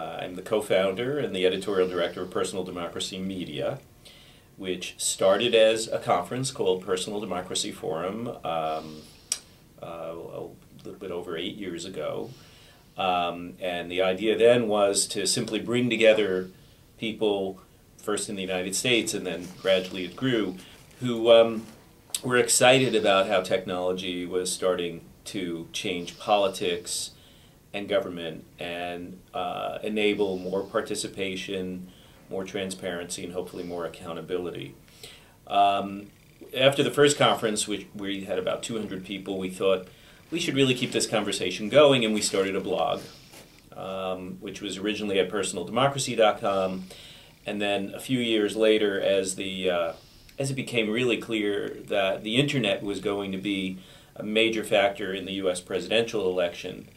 I'm the co-founder and the editorial director of Personal Democracy Media, which started as a conference called Personal Democracy Forum a little bit over 8 years ago. And the idea then was to simply bring together people, first in the United States and then gradually it grew, who were excited about how technology was starting to change politics and government and enable more participation, more transparency, and hopefully more accountability. After the first conference, which we had about 200 people, we thought we should really keep this conversation going, and we started a blog, which was originally at personaldemocracy.com, and then a few years later, as it became really clear that the internet was going to be a major factor in the U.S. presidential election,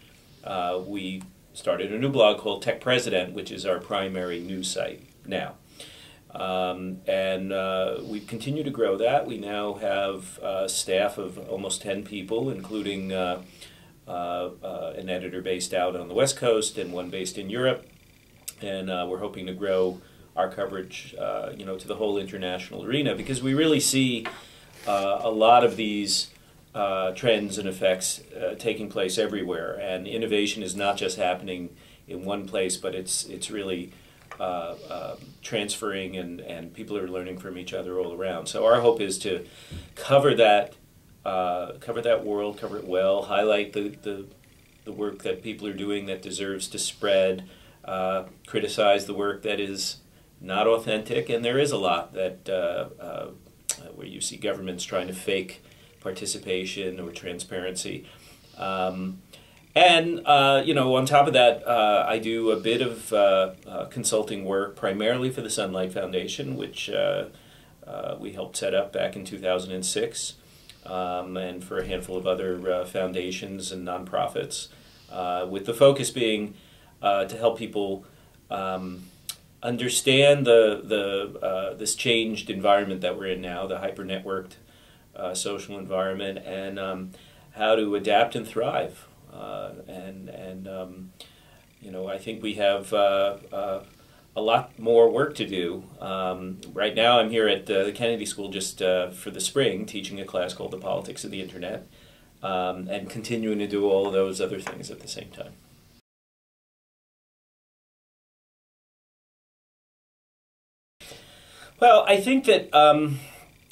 we started a new blog called Tech President, which is our primary news site now. We've continued to grow that. We now have a staff of almost 10 people, including an editor based out on the West Coast and one based in Europe. And we're hoping to grow our coverage to the whole international arena, because we really see a lot of these trends and effects taking place everywhere, and innovation is not just happening in one place, but it's really transferring, and people are learning from each other all around. So our hope is to cover that world, cover it well, highlight the work that people are doing that deserves to spread, criticize the work that is not authentic, and there is a lot that where you see governments trying to fake participation or transparency. On top of that, I do a bit of consulting work, primarily for the Sunlight Foundation, which we helped set up back in 2006, and for a handful of other foundations and nonprofits, with the focus being to help people understand this changed environment that we're in now, the hyper-networked social environment, and how to adapt and thrive. I think we have a lot more work to do. Right now I'm here at the Kennedy School just for the spring, teaching a class called The Politics of the Internet, and continuing to do all of those other things at the same time. Well, I think that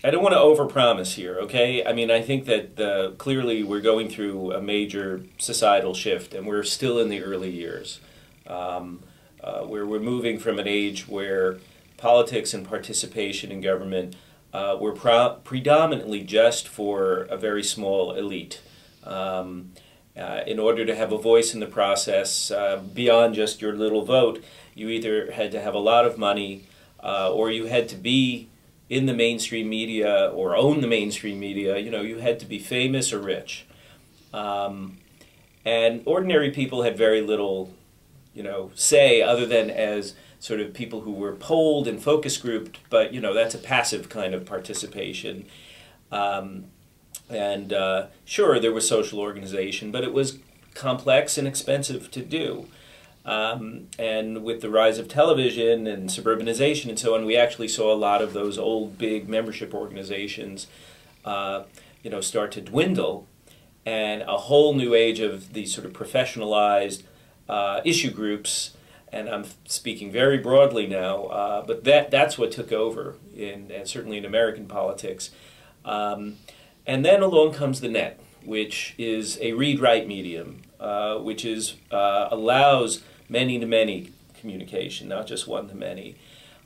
I don't want to overpromise here, okay? I mean, I think that clearly we're going through a major societal shift, and we're still in the early years, where we're moving from an age where politics and participation in government were predominantly just for a very small elite. In order to have a voice in the process, beyond just your little vote, you either had to have a lot of money, or you had to be in the mainstream media or own the mainstream media. You had to be famous or rich. And ordinary people had very little, say, other than as sort of people who were polled and focus grouped, but, that's a passive kind of participation. Sure, there was social organization, but it was complex and expensive to do. And with the rise of television and suburbanization and so on, we actually saw a lot of those old big membership organizations, start to dwindle, and a whole new age of these sort of professionalized issue groups. And I'm speaking very broadly now, but that's what took over certainly in American politics. And then along comes the net, which is a read-write medium, which allows many-to-many communication, not just one-to-many.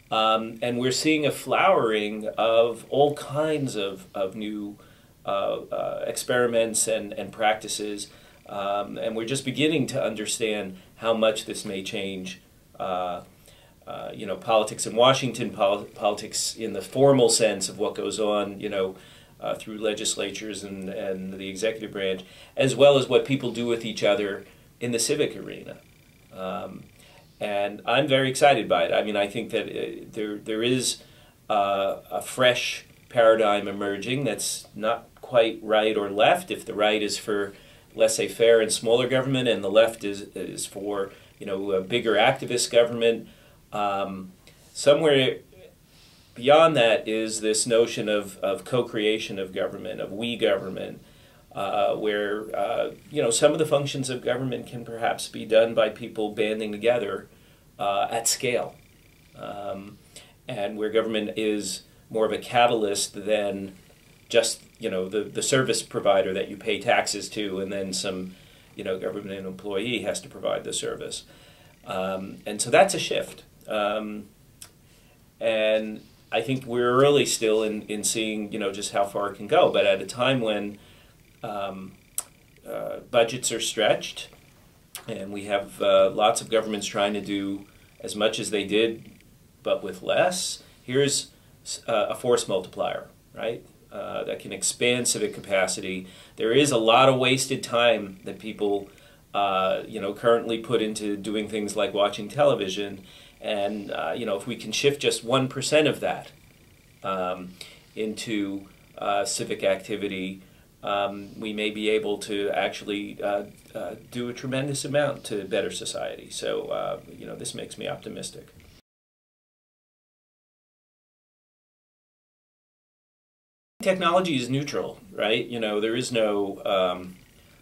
And we're seeing a flowering of all kinds of new experiments and practices, and we're just beginning to understand how much this may change politics in Washington, politics in the formal sense of what goes on, through legislatures and the executive branch, as well as what people do with each other in the civic arena. And I'm very excited by it. I mean, I think that there is a fresh paradigm emerging that's not quite right or left. If the right is for laissez-faire and smaller government, and the left is for a bigger activist government. Somewhere beyond that is this notion of co-creation of government, of we government, where some of the functions of government can perhaps be done by people banding together at scale, and where government is more of a catalyst than just the service provider that you pay taxes to, and then some government employee has to provide the service, and so that's a shift, and I think we're early still in seeing just how far it can go, but at a time when budgets are stretched, and we have lots of governments trying to do as much as they did, but with less. Here's a force multiplier, right? That can expand civic capacity. There is a lot of wasted time that people, currently put into doing things like watching television, and if we can shift just 1% of that into civic activity, we may be able to actually do a tremendous amount to better society. So, this makes me optimistic. Technology is neutral, right? There is no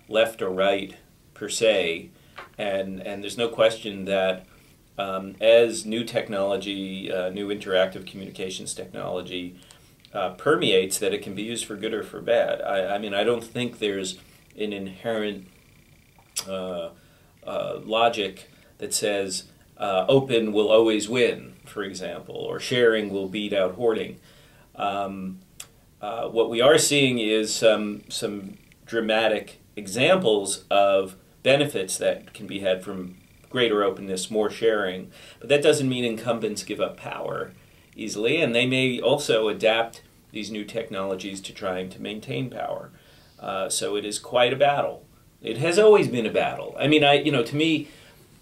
left or right per se, and there's no question that as new technology, new interactive communications technology permeates, that it can be used for good or for bad. I mean, I don't think there's an inherent logic that says open will always win, for example, or sharing will beat out hoarding. What we are seeing is some dramatic examples of benefits that can be had from greater openness, more sharing, but that doesn't mean incumbents give up power easily, and they may also adapt these new technologies to trying to maintain power. So it is quite a battle. It has always been a battle. I mean, to me,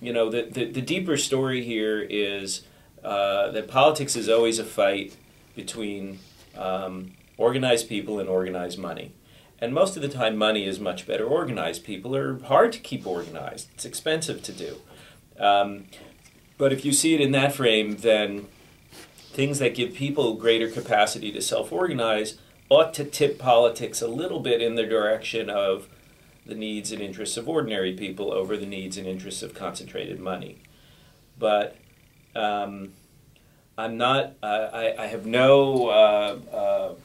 the deeper story here is that politics is always a fight between organized people and organized money. And most of the time, money is much better organized. People are hard to keep organized. It's expensive to do. But if you see it in that frame, then things that give people greater capacity to self-organize ought to tip politics a little bit in the direction of the needs and interests of ordinary people over the needs and interests of concentrated money. But I'm not. I have no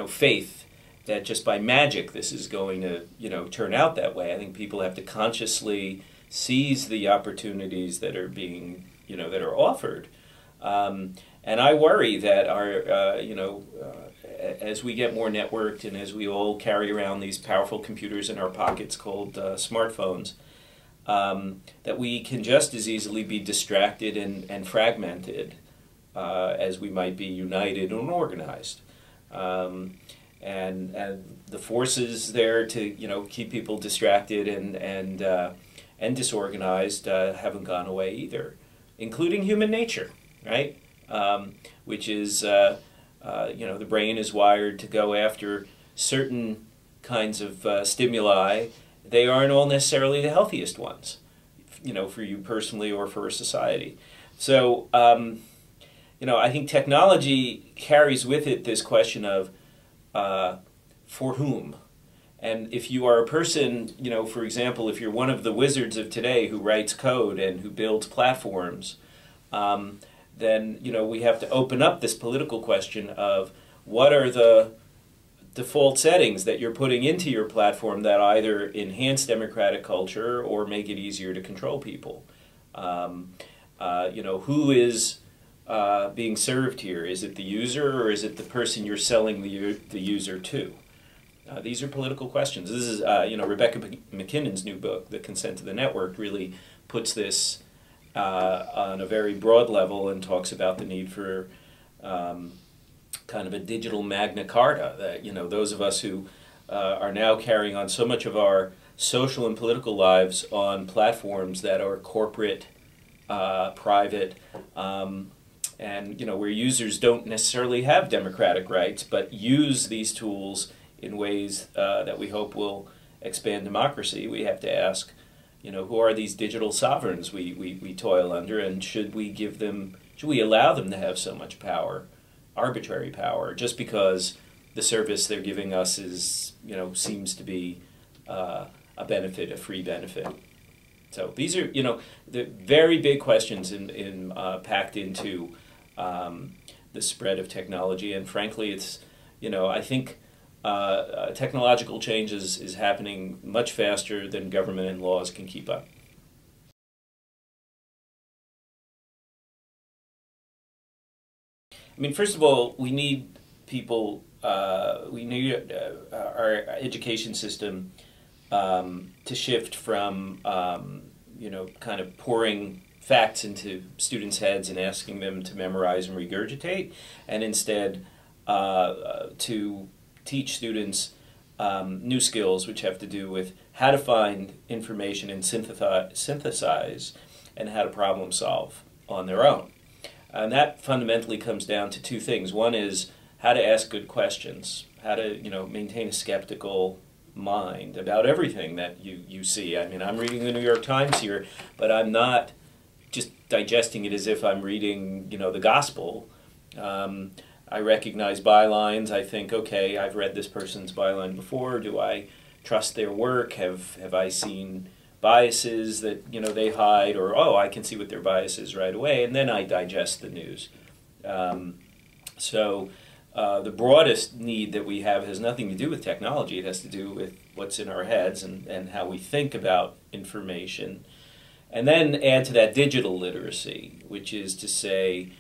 faith that just by magic this is going to turn out that way. I think people have to consciously seize the opportunities that are being that are offered, and I worry that as we get more networked and as we all carry around these powerful computers in our pockets called smartphones, that we can just as easily be distracted and fragmented as we might be united and organized. And the forces there to keep people distracted and disorganized haven't gone away either, including human nature, right? Which is the brain is wired to go after certain kinds of stimuli. They aren't all necessarily the healthiest ones, for you personally or for a society. So I think technology carries with it this question of for whom. And if you are a person, for example, if you're one of the wizards of today who writes code and who builds platforms, then we have to open up this political question of what are the default settings that you're putting into your platform that either enhance democratic culture or make it easier to control people. Who is being served here? Is it the user or is it the person you're selling the user to? These are political questions. This is, Rebecca McKinnon's new book, The Consent of the Network, really puts this on a very broad level and talks about the need for kind of a digital Magna Carta, that, those of us who are now carrying on so much of our social and political lives on platforms that are corporate, private, and where users don't necessarily have democratic rights, but use these tools in ways that we hope will expand democracy. We have to ask, who are these digital sovereigns we toil under, and should we allow them to have so much power, arbitrary power, just because the service they're giving us is, seems to be a benefit, a free benefit. So these are, the very big questions packed into the spread of technology, and frankly, it's, I think technological change is happening much faster than government and laws can keep up. I mean, first of all, we need people, we need our education system to shift from, kind of pouring facts into students' heads and asking them to memorize and regurgitate, and instead to teach students new skills which have to do with how to find information and synthesize and how to problem solve on their own. And that fundamentally comes down to two things. One is how to ask good questions, how to maintain a skeptical mind about everything that you see. I mean, I'm reading the New York Times here, but I'm not just digesting it as if I'm reading the gospel. I recognize bylines. I think, okay, I've read this person's byline before. Do I trust their work? Have I seen biases that they hide? Or, oh, I can see what their bias is right away, and then I digest the news. So the broadest need that we have has nothing to do with technology. It has to do with what's in our heads and how we think about information. And then add to that digital literacy, which is to say,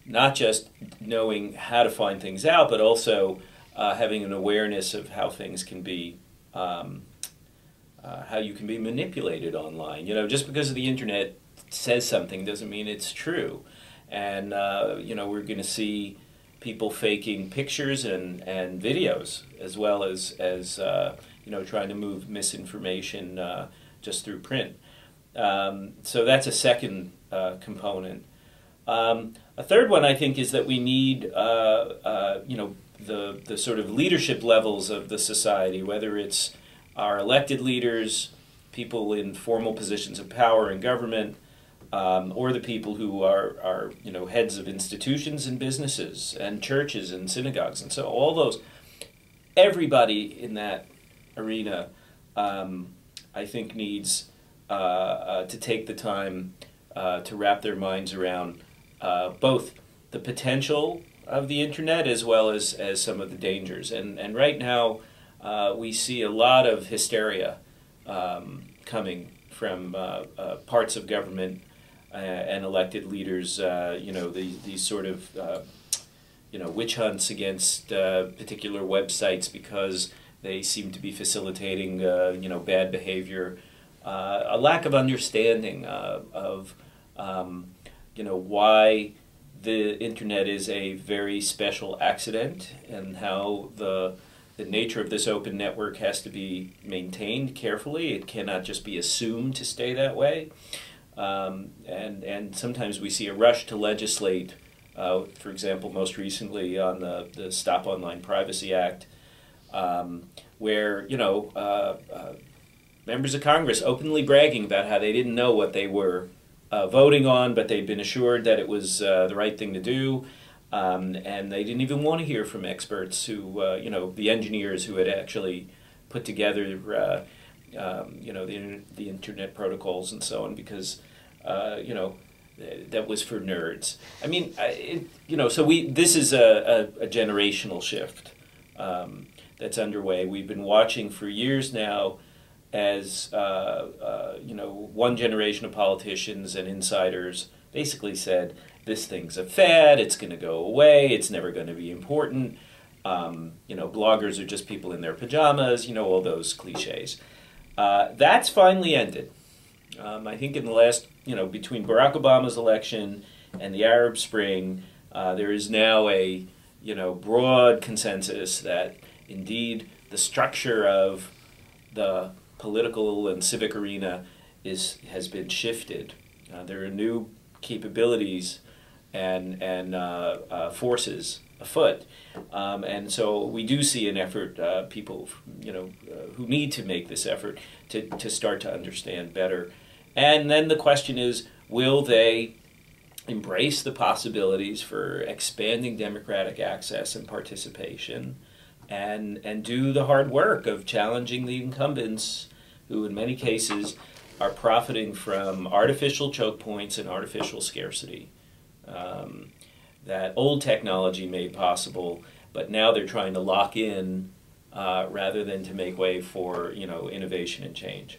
not just knowing how to find things out, but also having an awareness of how things can be, how you can be manipulated online. Just because the internet says something doesn't mean it's true. And, we're going to see people faking pictures and videos, as well as trying to move misinformation just through print. So that's a second component. A third one, I think, is that we need, the sort of leadership levels of the society, whether it's our elected leaders, people in formal positions of power in government, or the people who are heads of institutions and businesses and churches and synagogues, and so all those, everybody in that arena, I think needs to take the time to wrap their minds around both the potential of the internet as well as some of the dangers. And right now we see a lot of hysteria coming from parts of government and elected leaders, these sort of witch hunts against particular websites because they seem to be facilitating bad behavior, a lack of understanding of why the internet is a very special accident and how the nature of this open network has to be maintained carefully. It cannot just be assumed to stay that way. And sometimes we see a rush to legislate, for example, most recently on the Stop Online Privacy Act, where, members of Congress openly bragging about how they didn't know what they were voting on, but they'd been assured that it was the right thing to do, and they didn't even want to hear from experts who, the engineers who had actually put together, the internet protocols and so on, because, that was for nerds. I mean, so this is a generational shift that's underway. We've been watching for years now as one generation of politicians and insiders basically said, this thing's a fad, it's going to go away, it's never going to be important, bloggers are just people in their pajamas, all those cliches. That's finally ended. I think in the last, between Barack Obama's election and the Arab Spring, there is now a, broad consensus that indeed the structure of the political and civic arena has been shifted. There are new capabilities and forces afoot. And so we do see an effort, people who need to make this effort to start to understand better. And then the question is, will they embrace the possibilities for expanding democratic access and participation, and do the hard work of challenging the incumbents who in many cases are profiting from artificial choke points and artificial scarcity that old technology made possible, but now they're trying to lock in rather than to make way for innovation and change.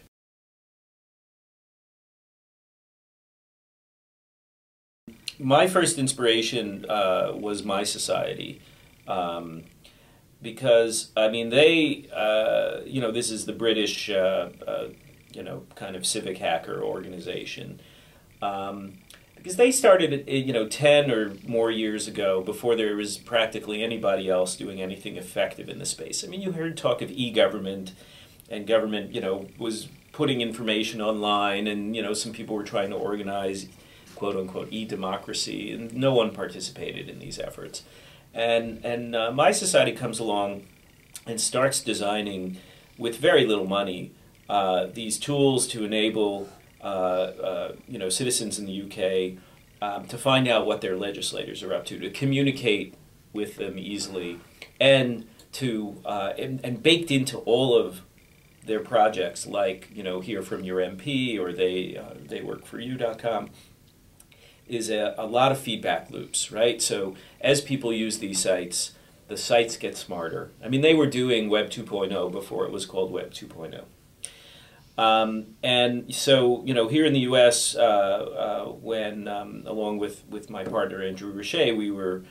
My first inspiration was My Society, because I mean they, this is the British, kind of civic hacker organization, because they started, 10 or more years ago, before there was practically anybody else doing anything effective in the space. I mean, you heard talk of e-government, and government, was putting information online, and some people were trying to organize quote-unquote e-democracy, and no one participated in these efforts. And My Society comes along and starts designing, with very little money, these tools to enable citizens in the UK to find out what their legislators are up to communicate with them easily, and to and baked into all of their projects, like hear from your MP or theyworkforyou.com, is a lot of feedback loops, right? So as people use these sites, the sites get smarter. I mean, they were doing Web 2.0 before it was called Web 2.0. And so, here in the U.S., when, along with my partner Andrew Richet, we were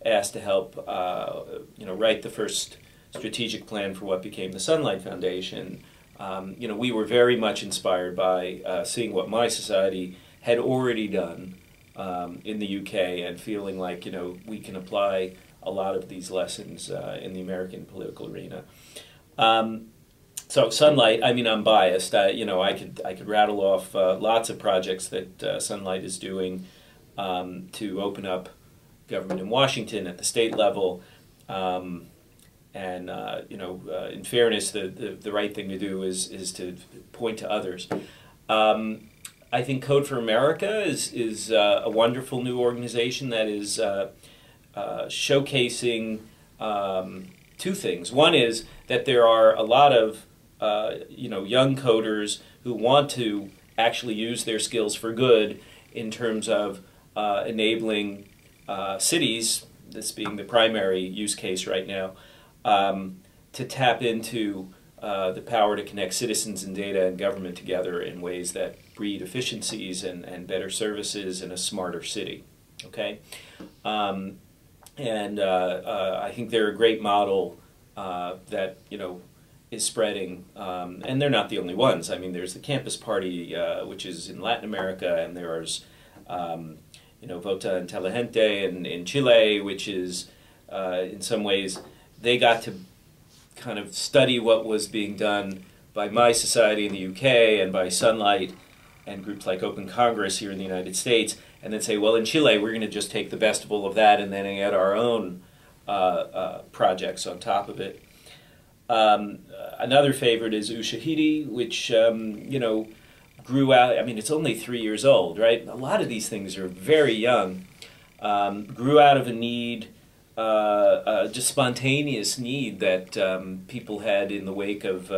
asked to help, write the first strategic plan for what became the Sunlight Foundation, we were very much inspired by seeing what My Society had already done in the UK, and feeling like we can apply a lot of these lessons in the American political arena. So Sunlight, I mean, I'm biased. I could rattle off lots of projects that Sunlight is doing to open up government in Washington at the state level. In fairness, the right thing to do is to point to others. I think Code for America is a wonderful new organization that is showcasing two things. One is that there are a lot of young coders who want to actually use their skills for good in terms of enabling cities, this being the primary use case right now, to tap into the power to connect citizens and data and government together in ways that breed efficiencies and better services in a smarter city. Okay, I think they're a great model that is spreading, and they're not the only ones. I mean, there's the Campus Party, which is in Latin America, and there's Vota Inteligente in Chile, which is in some ways they got to kind of study what was being done by My Society in the UK and by Sunlight and groups like Open Congress here in the United States, and then say, well, in Chile we're going to just take the best of all of that and then add our own projects on top of it. Another favorite is Ushahidi, which grew out. I mean, it's only 3 years old, right? A lot of these things are very young. Grew out of a need, just spontaneous need that people had in the wake of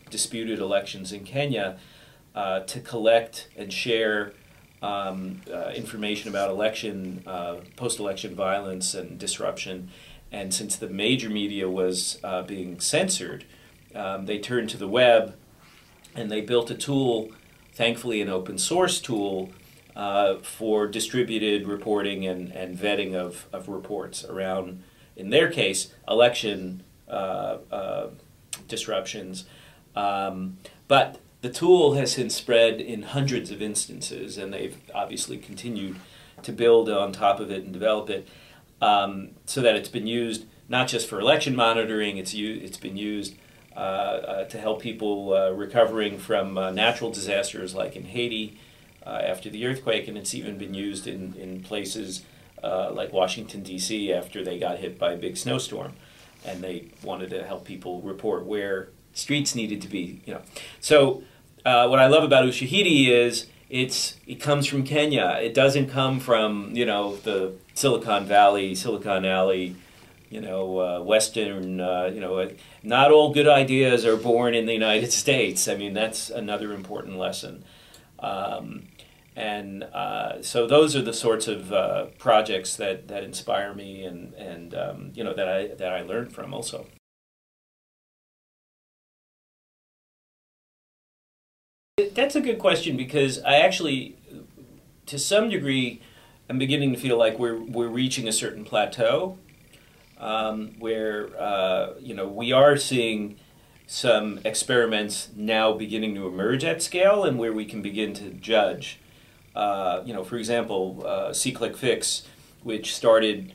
disputed elections in Kenya, to collect and share information about election, post-election violence and disruption. And since the major media was being censored, they turned to the web, and they built a tool, thankfully an open source tool, for distributed reporting and vetting of reports around, in their case, election disruptions. But the tool has since spread in hundreds of instances, and they've obviously continued to build on top of it and develop it, so that it's been used not just for election monitoring. It's been used to help people recovering from natural disasters like in Haiti after the earthquake, and it's even been used in places like Washington, D.C. after they got hit by a big snowstorm. And they wanted to help people report where streets needed to be, you know. So what I love about Ushahidi is it comes from Kenya. It doesn't come from, you know, the Silicon Valley, Silicon Alley, you know, Western, you know, not all good ideas are born in the United States. I mean, that's another important lesson. So those are the sorts of projects that inspire me and you know, that I learn from also. That's a good question, because I actually, to some degree, am beginning to feel like we're reaching a certain plateau where you know, we are seeing some experiments now beginning to emerge at scale, and where we can begin to judge. You know, for example, See-Click Fix, which started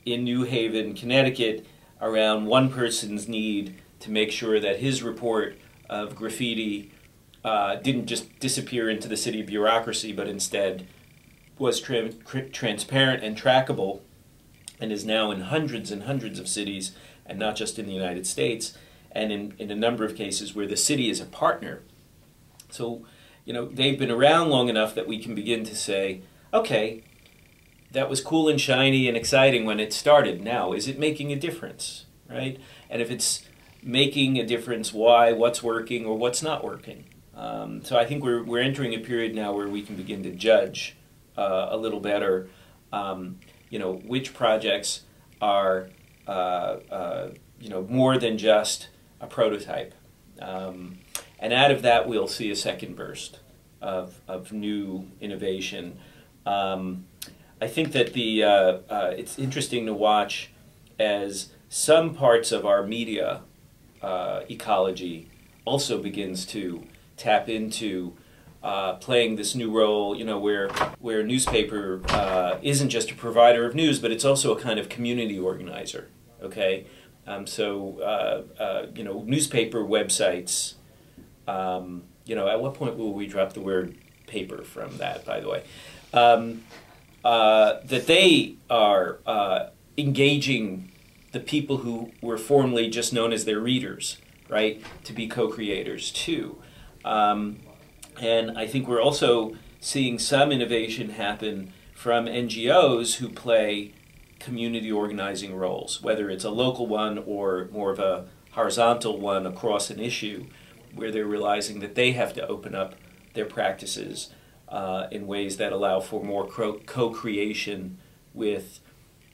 in New Haven, Connecticut, around one person's need to make sure that his report of graffiti didn't just disappear into the city bureaucracy, but instead was transparent and trackable, and is now in hundreds and hundreds of cities, and not just in the United States, and in a number of cases where the city is a partner. So, you know, they've been around long enough that we can begin to say, okay, that was cool and shiny and exciting when it started. Now, is it making a difference, right? And if it's making a difference, why, what's working or what's not working? So I think we're entering a period now where we can begin to judge a little better, you know, which projects are, you know, more than just a prototype. And out of that, we'll see a second burst of new innovation. I think that it's interesting to watch as some parts of our media ecology also begins to tap into playing this new role, you know, where newspaper isn't just a provider of news, but it's also a kind of community organizer. Okay, you know, newspaper websites. You know, at what point will we drop the word paper from that, by the way? That they are engaging the people who were formerly just known as their readers, right, to be co-creators too. And I think we're also seeing some innovation happen from NGOs who play community organizing roles, whether it's a local one or more of a horizontal one across an issue, where they're realizing that they have to open up their practices in ways that allow for more co-creation with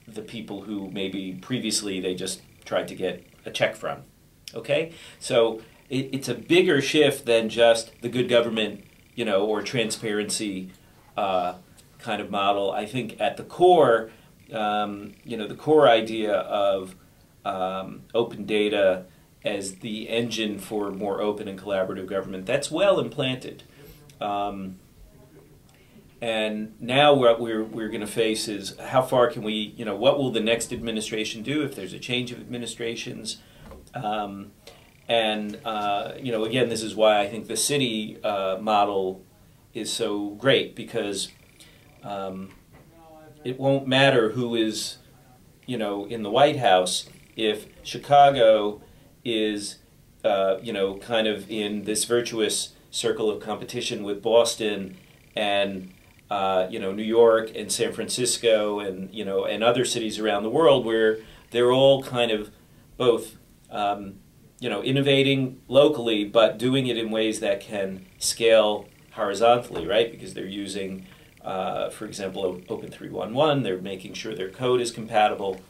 the people who maybe previously they just tried to get a check from. Okay? So it's a bigger shift than just the good government, you know, or transparency kind of model. I think at the core, you know, the core idea of open data as the engine for more open and collaborative government, that's well implanted. And now what we're going to face is how far can we, you know, what will the next administration do if there's a change of administrations? You know, again, this is why I think the city model is so great, because it won't matter who is, you know, in the White House if Chicago is, you know, kind of in this virtuous circle of competition with Boston and, you know, New York and San Francisco and, you know, and other cities around the world, where they're all kind of both, you know, innovating locally, but doing it in ways that can scale horizontally, right? Because they're using, for example, Open 311, they're making sure their code is compatible.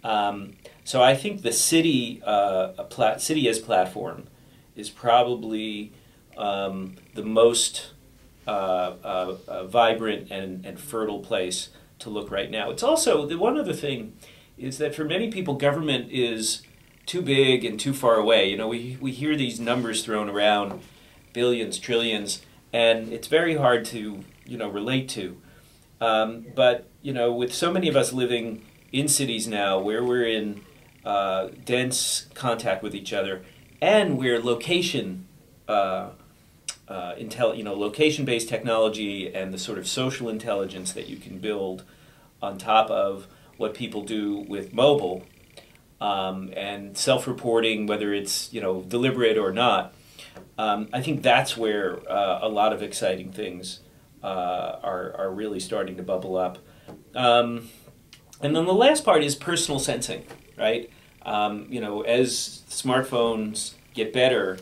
So I think the city, city as platform is probably the most vibrant and fertile place to look right now. It's also, the one other thing is that for many people, government is too big and too far away. You know, we hear these numbers thrown around, billions, trillions, and it's very hard to, you know, relate to. But, you know, with so many of us living in cities now where we're in dense contact with each other, and where location, location-based technology and the sort of social intelligence that you can build on top of what people do with mobile, and self-reporting, whether it's deliberate or not. I think that's where a lot of exciting things are really starting to bubble up. And then the last part is personal sensing, right? As smartphones get better,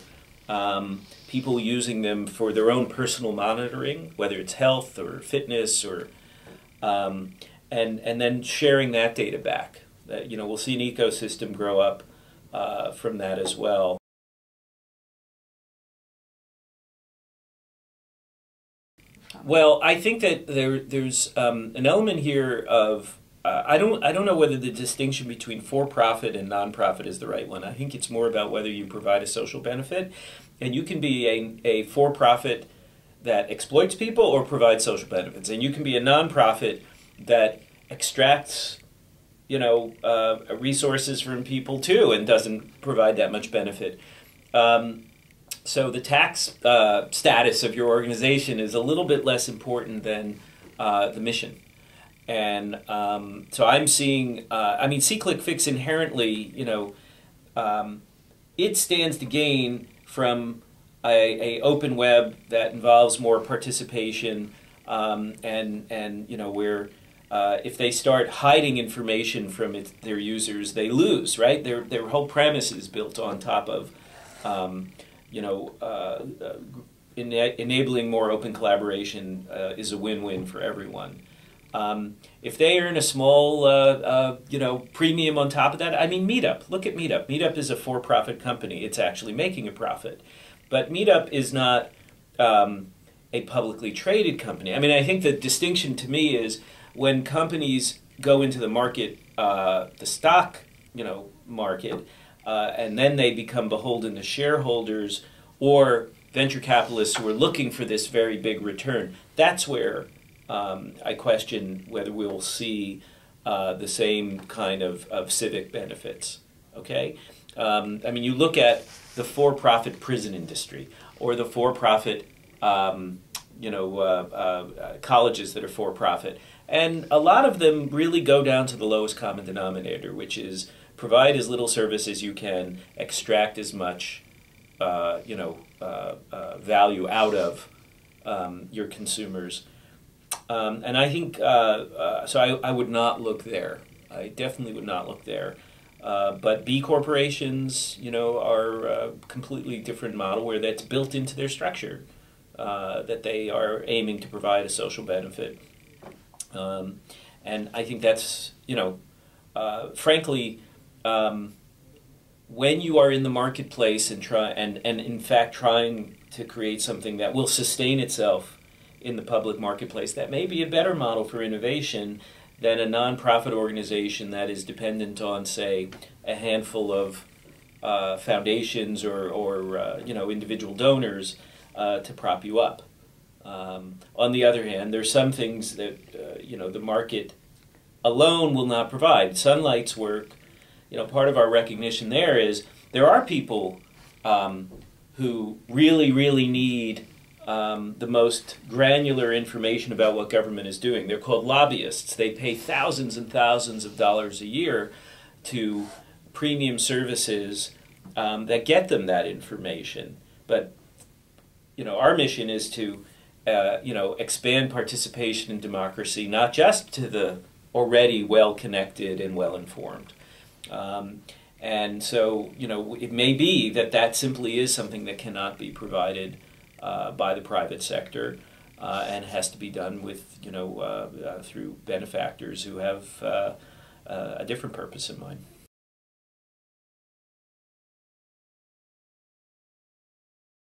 people using them for their own personal monitoring, whether it's health or fitness, or and then sharing that data back. We'll see an ecosystem grow up from that as well. Well, I think that there's an element here of I don't know whether the distinction between for-profit and non-profit is the right one. I think it's more about whether you provide a social benefit, and you can be a for-profit that exploits people or provides social benefits, and you can be a non-profit that extracts resources from people too and doesn't provide that much benefit. So the tax status of your organization is a little bit less important than the mission. And so I'm seeing, SeeClickFix inherently, it stands to gain from a open web that involves more participation, and where if they start hiding information from their users, they lose, right? Their whole premise is built on top of enabling more open collaboration is a win-win for everyone. If they earn a small, premium on top of that, Meetup. Look at Meetup. Meetup is a for-profit company. It's actually making a profit. But Meetup is not a publicly traded company. I think the distinction to me is when companies go into the market, the stock, market, and then they become beholden to shareholders or venture capitalists who are looking for this very big return. That's where I question whether we'll see the same kind of civic benefits. Okay, you look at the for-profit prison industry or the for-profit colleges that are for-profit, and a lot of them really go down to the lowest common denominator, which is provide as little service as you can, extract as much value out of your consumers. And I think, so I would not look there. I definitely would not look there. But B corporations, are a completely different model where that's built into their structure, that they are aiming to provide a social benefit. And I think that's, frankly, when you are in the marketplace and in fact trying to create something that will sustain itself in the public marketplace, that may be a better model for innovation than a nonprofit organization that is dependent on, say, a handful of foundations or individual donors to prop you up. On the other hand, there's some things that the market alone will not provide. Sunlight's work, part of our recognition there are people who really, really need the most granular information about what government is doing. They're called lobbyists. They pay thousands and thousands of dollars a year to premium services that get them that information. But our mission is to expand participation in democracy, not just to the already well-connected and well-informed. And so, it may be that simply is something that cannot be provided by the private sector, and has to be done with, through benefactors who have a different purpose in mind.